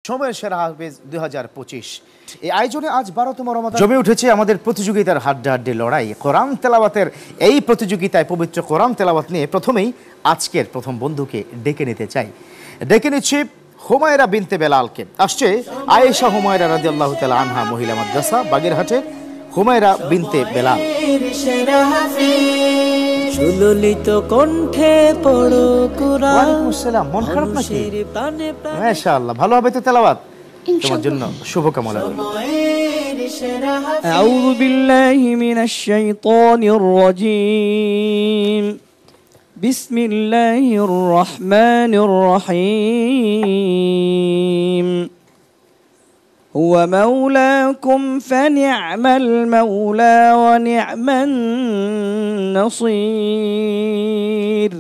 সময়ের সেরা হাফেজ 2025 এই আয়োজনে আজ 12তম রমাদান জমে উঠেছে আমাদের প্রতিযোগিতার হাড্ডাহাড্ডি লড়াই। কোরআন তেলাওয়াতের এই প্রতিযোগিতায় পবিত্র কোরআন তেলাওয়াত নিয়ে প্রথমেই আজকের প্রথম বন্ধুকে ডেকে নিতে চাই। ডেকে নিচ্ছি হুমায়রা বিনতে বেলালকে। আসছে আয়েশা হুমায়রা রাদিয়াল্লাহু তাআলা আনহা মহিলা মাদ্রাসা বাগেরহাটে হুমায়রা বিনতে বেলাল। সুললিত কণ্ঠে পড়ো কুরআন। ওয়ালাইকুম আসসালাম। মন খারাপ নাকি? মাশাআল্লাহ, ভালো হবে তো তেলাওয়াত? তোমার জন্য শুভকামনা রইল। আউযু বিল্লাহি মিনাশ শাইতানির রাজীম। বিসমিল্লাহির রহমানির রহিম। هو مولاكم فنعم المولى ونعم النصير.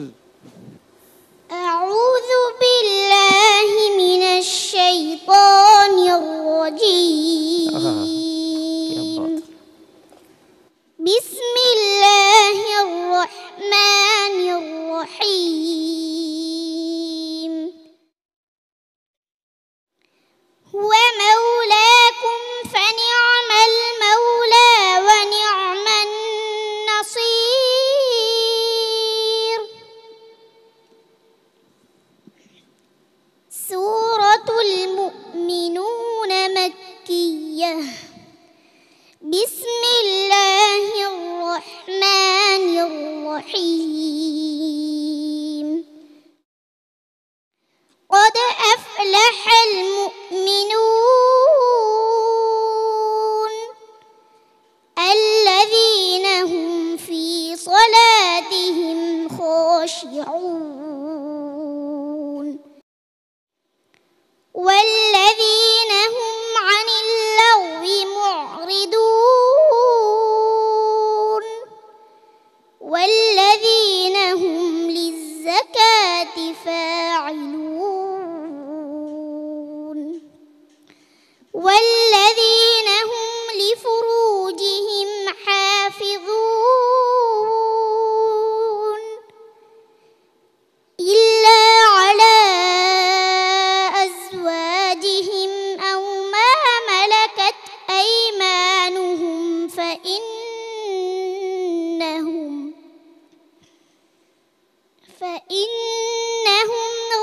أعوذ بالله من الشيطان الرجيم. بسم الله الرحمن الرحيم. هو مولاكم فنعم المولى ونعم النصير. سورة المؤمنون مكية. بسم الله الرحمن الرحيم. قد أفلح المؤمنون الذين هم في صلاتهم خاشعون والذين هم عن اللغو معرضون والذين هم للزكاة فاعلون والذين هم لفروجهم حافظون إلا على أزواجهم أو ما ملكت أيمانهم فإنهم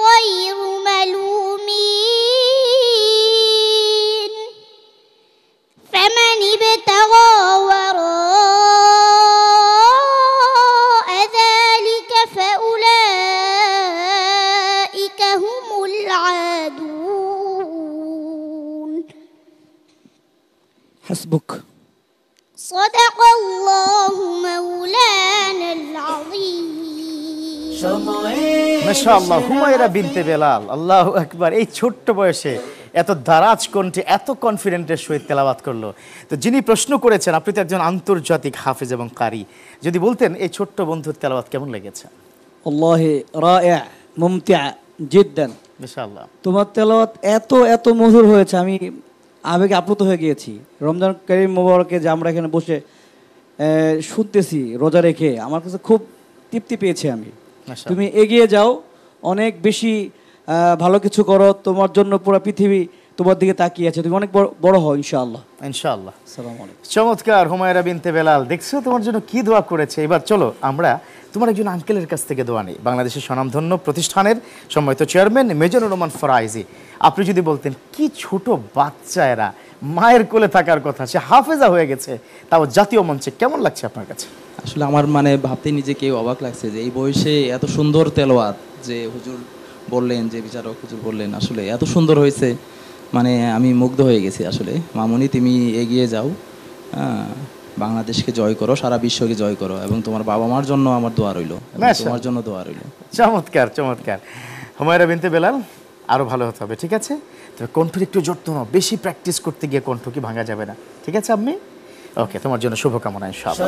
غير ملومين. فمن ابتغى وراء ذلك فأولئك هم العادون. حسبك. صدق الله مولانا العظيم. মাশাআল্লাহ, হুমায়রা বিনতে বেলাল। আল্লাহু আকবার। এই ছোট্ট বয়সে এত দারাজ কণ্ঠে এত কনফিডেন্টের সহিত তেলাওয়াত করলো। তো যিনি প্রশ্ন করেছেন, আপনি তো একজন আন্তর্জাতিক হাফেজ এবং কারি, যদি বলতেন এই ছোট্ট বন্ধুর তেলাওয়াত কেমন লেগেছে? আল্লাহি রাইআ মুমতিআ জিদ্দান। মাশাআল্লাহ, তোমার তেলাওয়াত এত মধুর হয়েছে, আমি আবেগে আপ্লুত হয়ে গিয়েছি। রমজান কারীম মোবারকে যে আমরা এখানে বসে শুনতেছি রোজা রেখে, আমার কাছে খুব তৃপ্তি পেয়েছি আমি। তুমি এগিয়ে যাও, অনেক বেশি ভালো কিছু করো, তোমার জন্য পুরো পৃথিবী তোমার দিকে তাকিয়ে আছে, তুমি অনেক বড় হও ইনশাআল্লাহ। ইনশাআল্লাহ। আসসালামু আলাইকুম। চমৎকার হুমায়রা বিনতে বেলাল, দেখছো তোমার জন্য কি দোয়া করেছে। এবার চলো আমরা তোমার একজন আঙ্কেলের কাছ থেকে দোয়া নিই। বাংলাদেশের স্বনামধন্য প্রতিষ্ঠানের সম্মানিত চেয়ারম্যান মেজনুর রহমান ফরাইজি, আপনি যদি বলতেন কি ছোট বাচ্চা এরা, মায়ের কোলে থাকার কথা, সে হাফেজা হয়ে গেছে, তাও জাতীয় মঞ্চে, কেমন লাগছে আপনার কাছে? আসলে আমার ভাবতে নিজেকে অবাক লাগছে যে এই বয়সে এত সুন্দর তেলাওয়াত, যে হুজুর বললেন, যে বিচারক হুজুর বললেন, আসলে এত সুন্দর হয়েছে, আমি মুগ্ধ হয়ে গেছি। আসলে মামুনি, তুমি এগিয়ে যাও, বাংলাদেশকে জয় করো, সারা বিশ্বকে জয় করো, এবং তোমার বাবা মার জন্য আমার দোয়া রইল, তোমার জন্য দোয়া রইল। চমৎকার চমৎকার। হুমায়রা বিনতে বেলাল, আরো ভালো হতে হবে, ঠিক আছে? তবে কণ্ঠের একটু যত্ন নাও, বেশি প্র্যাকটিস করতে গিয়ে কণ্ঠ কি ভাঙা যাবে না, ঠিক আছে? আপনি ওকে, তোমার জন্য শুভকামনা ইনশাআল্লাহ।